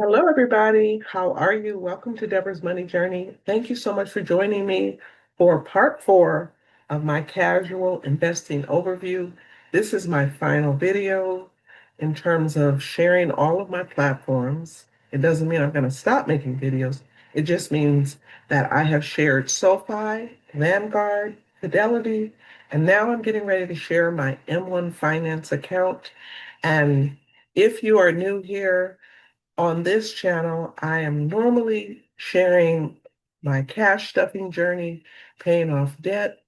Hello, everybody. How are you? Welcome to Deborah's Money Journey. Thank you so much for joining me for part four of my casual investing overview. This is my final video in terms of sharing all of my platforms. It doesn't mean I'm going to stop making videos. It just means that I have shared SoFi, Vanguard, Fidelity, and now I'm getting ready to share my M1 Finance account. And if you are new here, on this channel, I am normally sharing my cash stuffing journey, paying off debt,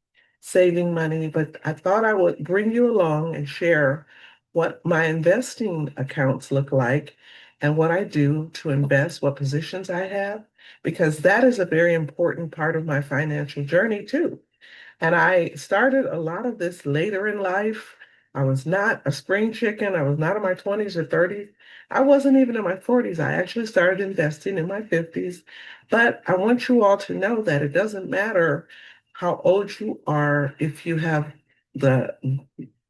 saving money, but I thought I would bring you along and share what my investing accounts look like and what I do to invest, what positions I have, because that is a very important part of my financial journey too. And I started a lot of this later in life. I was not a spring chicken. I was not in my 20s or 30s. I wasn't even in my 40s. I actually started investing in my 50s. But I want you all to know that it doesn't matter how old you are if you have the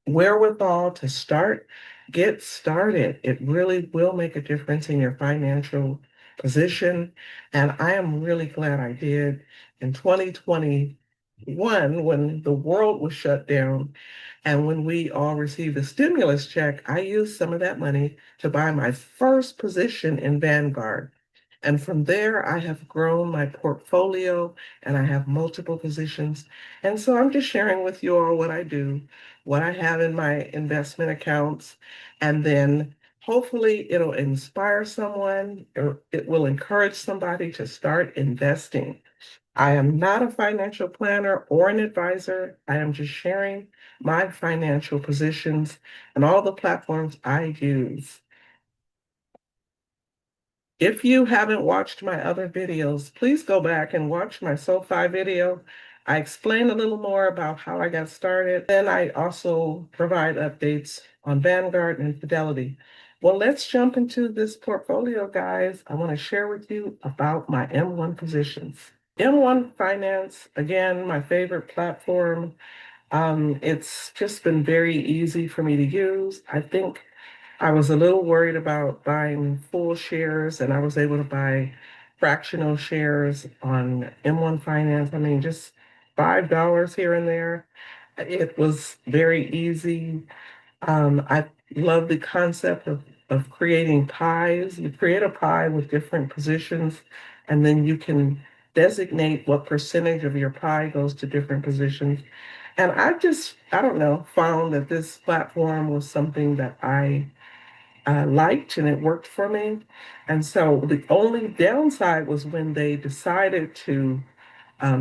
wherewithal to start, get started. It really will make a difference in your financial position. And I am really glad I did. In 2021, when the world was shut down and when we all received a stimulus check, I used some of that money to buy my first position in Vanguard. And from there, I have grown my portfolio and I have multiple positions. And so I'm just sharing with you all what I do, what I have in my investment accounts, and then hopefully it'll inspire someone or it will encourage somebody to start investing. I am not a financial planner or an advisor. I am just sharing my financial positions and all the platforms I use. If you haven't watched my other videos, please go back and watch my SoFi video. I explain a little more about how I got started. Then I also provide updates on Vanguard and Fidelity. Well, let's jump into this portfolio, guys. I want to share with you about my M1 positions. M1 Finance, again, my favorite platform. It's just been very easy for me to use. I think I was a little worried about buying full shares, and I was able to buy fractional shares on M1 Finance. I mean, just $5 here and there. It was very easy. I love the concept of creating pies. You create a pie with different positions, and then you can designate what percentage of your pie goes to different positions. And I don't know, found that this platform was something that I liked and it worked for me. And so the only downside was when they decided to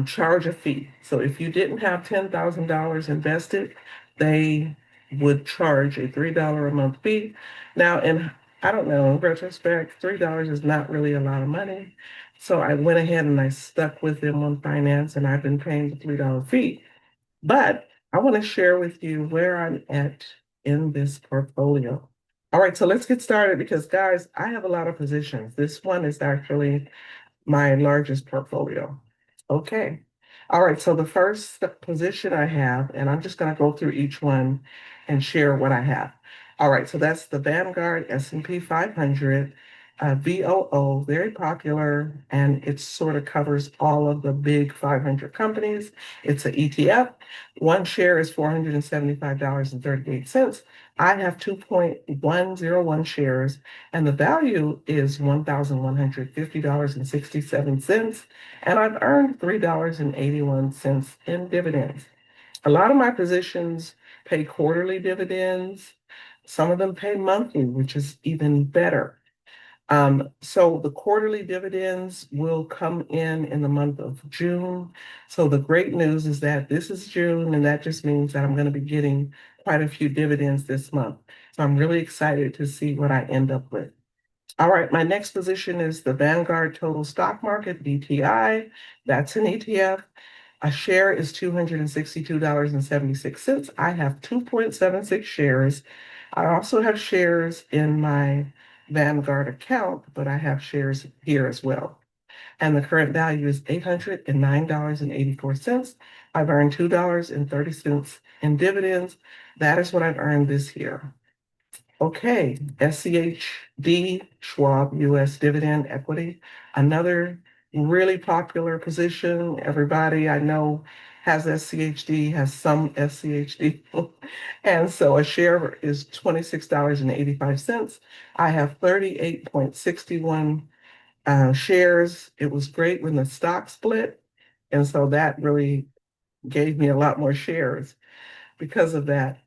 charge a fee. So if you didn't have $10,000 invested, they would charge a $3 a month fee. Now, I don't know, in retrospect, $3 is not really a lot of money. So I went ahead and I stuck with them on finance and I've been paying the $3 fee. But I want to share with you where I'm at in this portfolio. All right, so let's get started because, guys, I have a lot of positions. This one is actually my largest portfolio. Okay. All right, so the first position I have, and I'm just going to go through each one and share what I have. All right, so that's the Vanguard S&P 500, VOO, very popular, and it sort of covers all of the big 500 companies. It's an ETF. One share is $475.38. I have 2.101 shares, and the value is $1,150.67. And I've earned $3.81 in dividends. A lot of my positions pay quarterly dividends. Some of them pay monthly, which is even better. So the quarterly dividends will come in the month of June. So the great news is that this is June, and that just means that I'm going to be getting quite a few dividends this month. So I'm really excited to see what I end up with. All right, my next position is the Vanguard Total Stock Market, VTI. That's an ETF. A share is $262.76. I have 2.76 shares. I also have shares in my Vanguard account, but I have shares here as well. And the current value is $809.84. I've earned $2.30 in dividends. That is what I've earned this year. Okay, SCHD, Schwab US Dividend Equity, another really popular position. Everybody I know has SCHD, has some SCHD. And so a share is $26.85. I have 38.61 shares. It was great when the stock split. And so that really gave me a lot more shares because of that.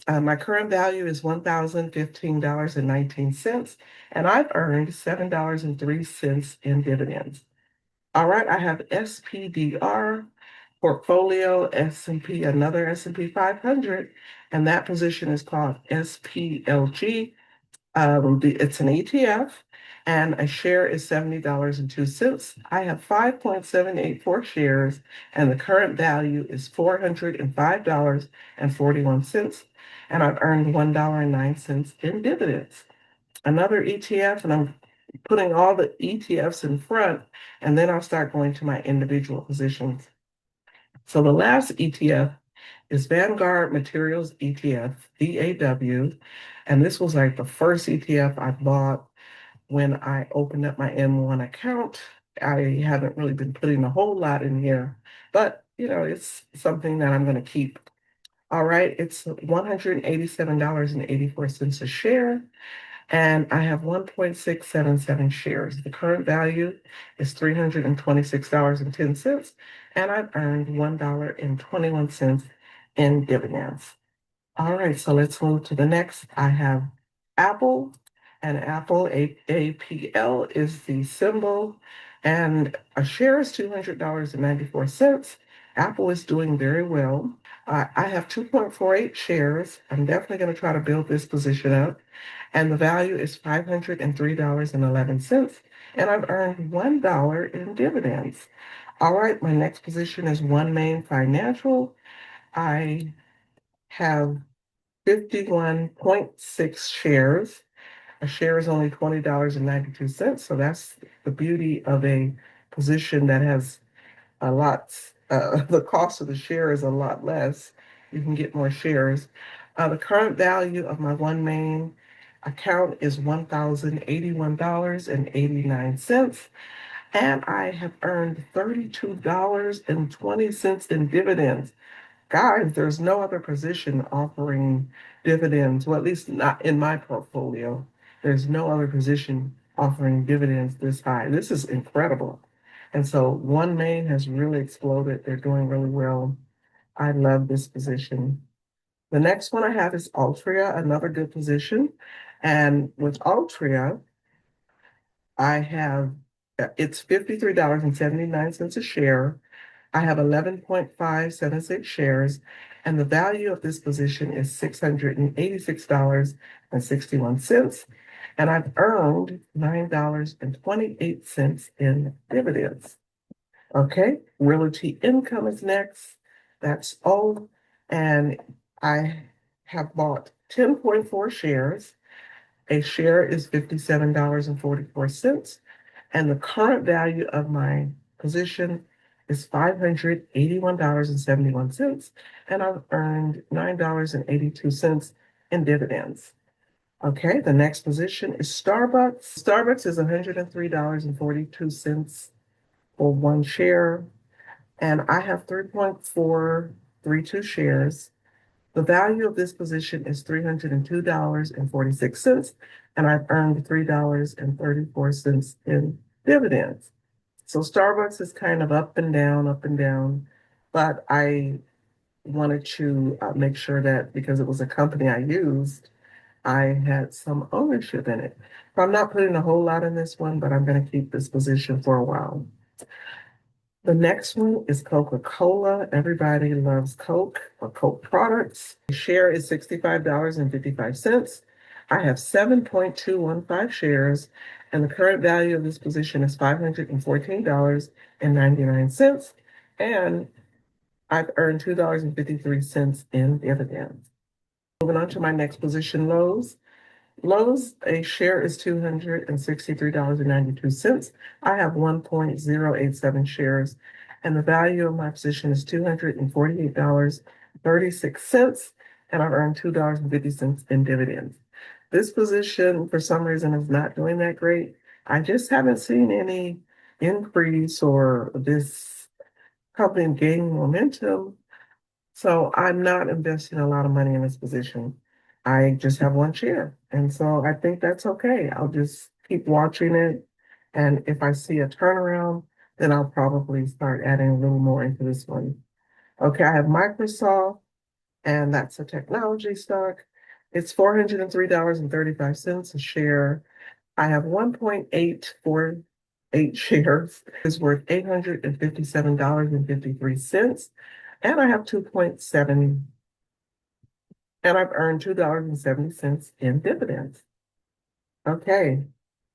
My current value is $1,015.19, and I've earned $7.03 in dividends. All right, I have SPDR, portfolio S&P, another S&P 500, and that position is called SPLG. It's an ETF, and a share is $70.02. I have 5.784 shares, and the current value is $405.41, and I've earned $1.09 in dividends. Another ETF, and I'm putting all the ETFs in front, and then I'll start going to my individual positions. So the last ETF is Vanguard Materials ETF, VAW. And this was like the first ETF I bought when I opened up my M1 account. I haven't really been putting a whole lot in here, but it's something that I'm going to keep. All right, it's $187.84 a share, and I have 1.677 shares. The current value is $326.10, and I've earned $1.21 in dividends. All right, so let's move to the next. I have Apple, and Apple, APL is the symbol, and a share is $200.94. Apple is doing very well. I have 2.48 shares. I'm definitely going to try to build this position up, and the value is $503.11, and I've earned $1 in dividends. All right, my next position is One Main Financial. I have 51.6 shares. A share is only $20.92. So that's the beauty of a position that has a lot, the cost of the share is a lot less. You can get more shares. The current value of my One Main account is $1,081.89. And I have earned $32.20 in dividends. Guys, there's no other position offering dividends, well, at least not in my portfolio. There's no other position offering dividends this high. This is incredible. And so One Main has really exploded. They're doing really well. I love this position. The next one I have is Altria, another good position. And with Altria, I have it's $53.79 a share. I have 11.576 shares, and the value of this position is $686.61, and I've earned $9.28 in dividends. Okay, Realty Income is next. That's all, and I have bought 10.4 shares. A share is $57.44, and the current value of my position is $581.71, and I've earned $9.82 in dividends. Okay, the next position is Starbucks. Starbucks is $103.42 for one share, and I have 3.432 shares. The value of this position is $302.46, and I've earned $3.34 in dividends. So Starbucks is kind of up and down, but I wanted to make sure that because it was a company I used, I had some ownership in it. So I'm not putting a whole lot in this one, but I'm going to keep this position for a while. The next one is Coca-Cola. Everybody loves Coke or Coke products. The share is $65.55. I have 7.215 shares, and the current value of this position is $514.99. And I've earned $2.53 in dividends. Moving on to my next position, Lowe's. Lowe's, a share is $263.92. I have 1.087 shares, and the value of my position is $248.36, and I've earned $2.50 in dividends. This position, for some reason, is not doing that great. I just haven't seen any increase or this company gaining momentum. So I'm not investing a lot of money in this position. I just have one share. And so I think that's okay. I'll just keep watching it. And if I see a turnaround, then I'll probably start adding a little more into this one. Okay, I have Microsoft, and that's a technology stock. It's $403.35 a share. I have 1.848 shares. It's worth $857.53. And I have 2.7, and I've earned $2.70 in dividends. Okay.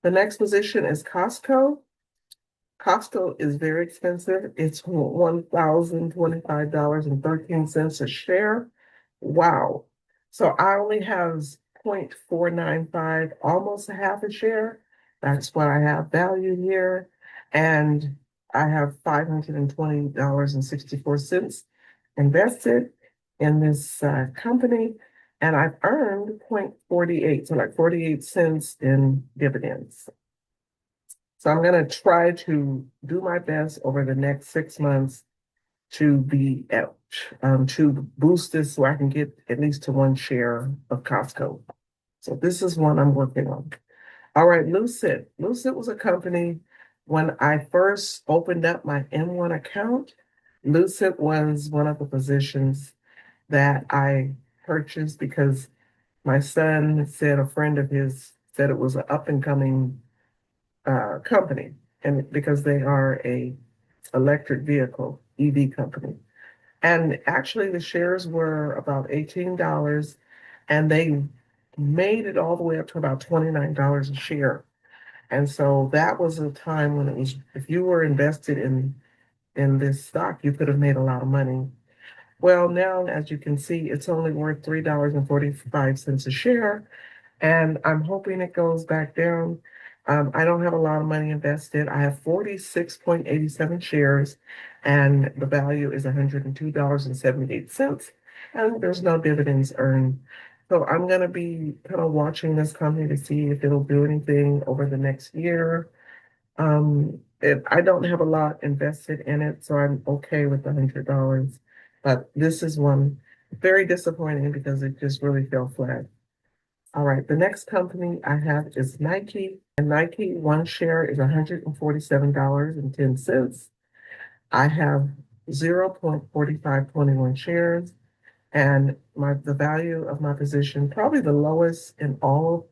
The next position is Costco. Costco is very expensive. It's $1,025.13 a share. Wow. So I only have 0.495, almost a half a share. That's what I have valued here. And I have $520.64 invested in this company. And I've earned 0.48, so like 48 cents in dividends. So I'm going to try to do my best over the next 6 months to be to boost this so I can get at least to one share of Costco. So this is one I'm working on. All right, Lucid. Lucid was a company when I first opened up my M1 account. Lucid was one of the positions that I purchased because my son said a friend of his said it was an up and coming company, and because they are a electric vehicle EV company. And actually, the shares were about $18, and they made it all the way up to about $29 a share. And so that was a time when it was, if you were invested in this stock, you could have made a lot of money. Well, now, as you can see, it's only worth $3.45 a share, and I'm hoping it goes back down. I don't have a lot of money invested. I have 46.87 shares, and the value is $102.78, and there's no dividends earned. So I'm going to be kind of watching this company to see if it'll do anything over the next year. I don't have a lot invested in it, so I'm okay with the $100. But this is one very disappointing because it just really fell flat. All right, the next company I have is Nike, and Nike, one share is $147.10. I have 0.4521 shares, and the value of my position, probably the lowest in all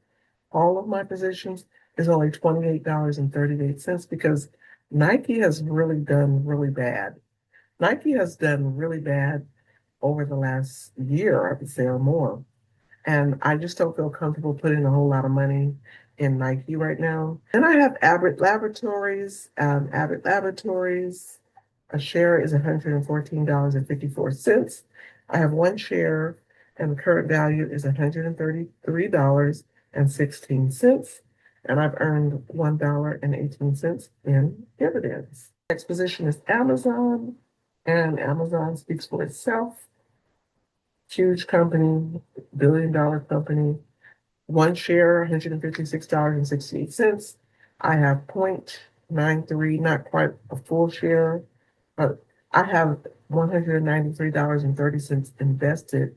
of my positions, is only $28.38 because Nike has really done really bad. Nike has done really bad over the last year, I would say, or more. And I just don't feel comfortable putting a whole lot of money in Nike right now. Then I have Abbott Laboratories. Abbott Laboratories, a share is $114.54. I have one share, and the current value is $133.16. And I've earned $1.18 in dividends. Next position is Amazon, and Amazon speaks for itself. Huge company, billion-dollar company. One share, $156.68. I have 0.93, not quite a full share, but I have $193.30 invested.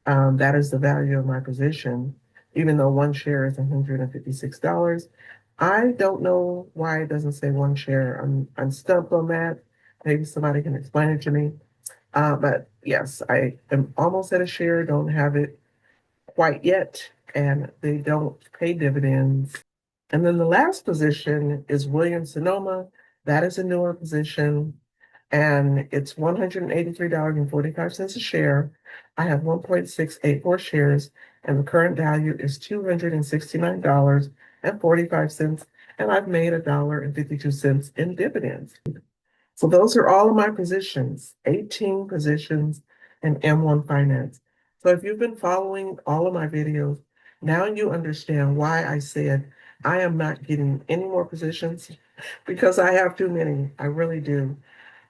That is the value of my position, even though one share is $156. I don't know why it doesn't say one share. I'm stumped on that. Maybe somebody can explain it to me. But yes, I am almost at a share, don't have it quite yet, and they don't pay dividends. And then the last position is Williams Sonoma. That is a newer position, and it's $183.45 a share. I have 1.684 shares, and the current value is $269.45, and I've made $1.52 in dividends. So those are all of my positions, 18 positions in M1 Finance. So if you've been following all of my videos, now you understand why I said I am not getting any more positions because I have too many. I really do.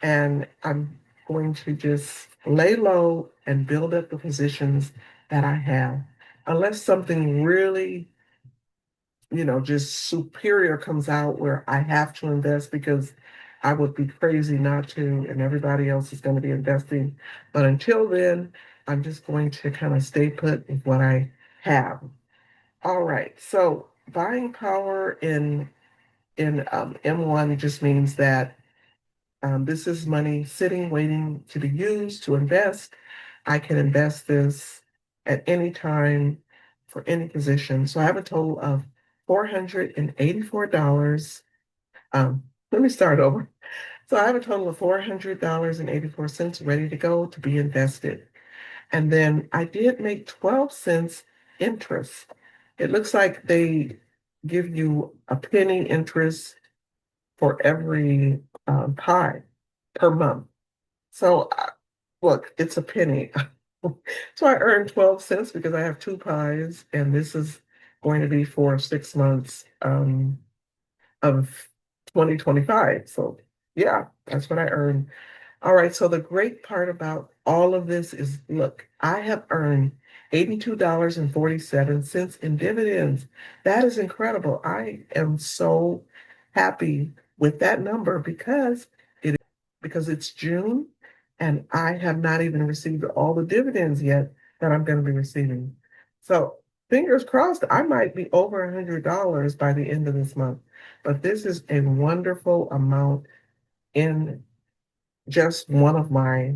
And I'm going to just lay low and build up the positions that I have. unless something really, just superior comes out where I have to invest because I would be crazy not to, and everybody else is going to be investing. But until then, I'm just going to kind of stay put with what I have. All right. So buying power in M1 just means that this is money sitting, waiting to be used to invest. I can invest this at any time for any position. So I have a total of $484. Let me start over. So I have a total of $400.84 ready to go to be invested. And then I did make 12 cents interest. It looks like they give you a penny interest for every pie per month. So look, it's a penny. So I earned 12 cents because I have two pies, and this is going to be for 6 months of 2025. So yeah, that's what I earned. All right, so the great part about all of this is, look, I have earned $82.47 in dividends. That is incredible. I am so happy with that number because it's June and I have not even received all the dividends yet that I'm going to be receiving. So fingers crossed, I might be over $100 by the end of this month. But this is a wonderful amount in just one of my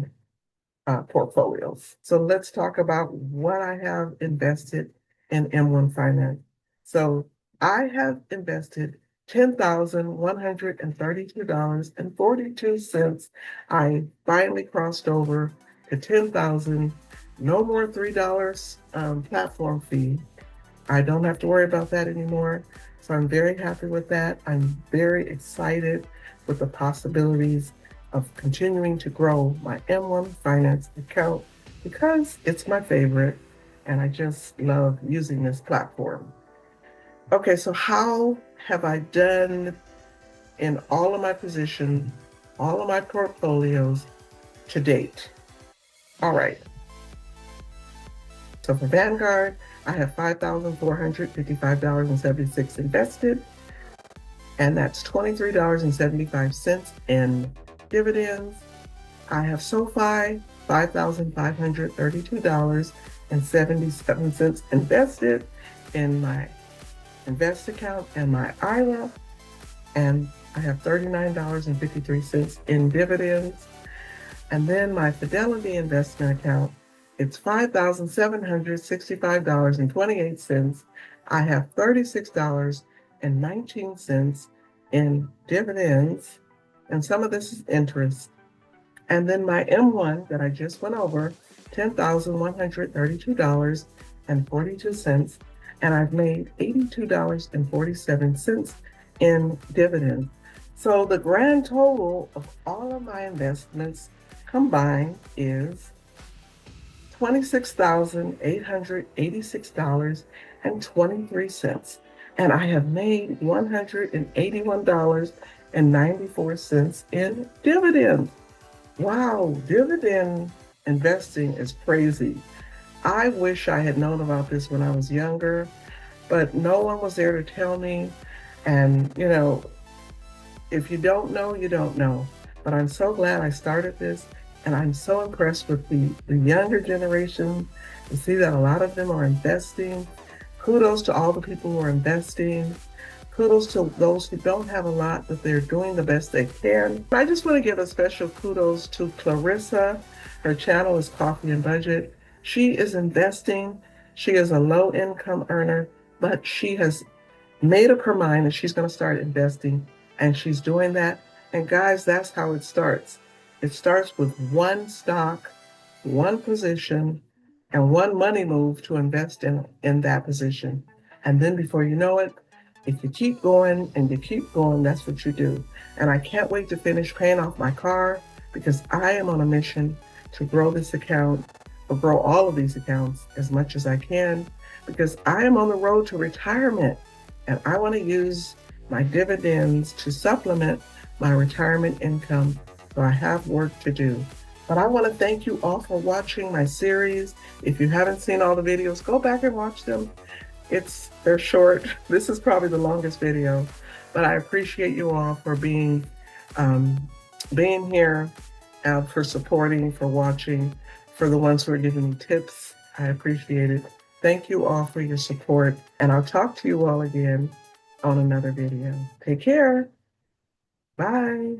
portfolios. So let's talk about what I have invested in M1 Finance. So I have invested $10,132.42. I finally crossed over to 10,000. No more $3 platform fee. I don't have to worry about that anymore. So I'm very happy with that. I'm very excited with the possibilities of continuing to grow my M1 Finance account because it's my favorite and I just love using this platform. Okay, so how have I done in all of my positions, all of my portfolios to date? All right. So for Vanguard, I have $5,455.76 invested, and that's $23.75 in dividends. I have SoFi, $5,532.77 invested in my invest account and my IRA, and I have $39.53 in dividends. And then my Fidelity investment account, it's $5,765.28. I have $36.19 in dividends, and some of this is interest. And then my M1 that I just went over, $10,132.42, and I've made $82.47 in dividends. So the grand total of all of my investments combined is $26,886.23. And I have made $181.94 in dividends. Wow, dividend investing is crazy. I wish I had known about this when I was younger, but no one was there to tell me. And, if you don't know, you don't know. But I'm so glad I started this, and I'm so impressed with the younger generation to see that a lot of them are investing. Kudos to all the people who are investing. Kudos to those who don't have a lot, but they're doing the best they can. I just want to give a special kudos to Clarissa. Her channel is Coffee and Budget. She is investing. She is a low income earner, but she has made up her mind that she's going to start investing, and she's doing that. And guys, that's how it starts. It starts with one stock, one position, and one money move to invest in that position. And then before you know it, if you keep going and you keep going, that's what you do. And I can't wait to finish paying off my car because I am on a mission to grow this account, or grow all of these accounts as much as I can, because I am on the road to retirement and I want to use my dividends to supplement my retirement income. So I have work to do. But I want to thank you all for watching my series. If you haven't seen all the videos, go back and watch them. They're short. This is probably the longest video, but I appreciate you all for um, being here, for supporting, for watching, for the ones who are giving me tips. I appreciate it. Thank you all for your support, and I'll talk to you all again on another video. Take care. Bye.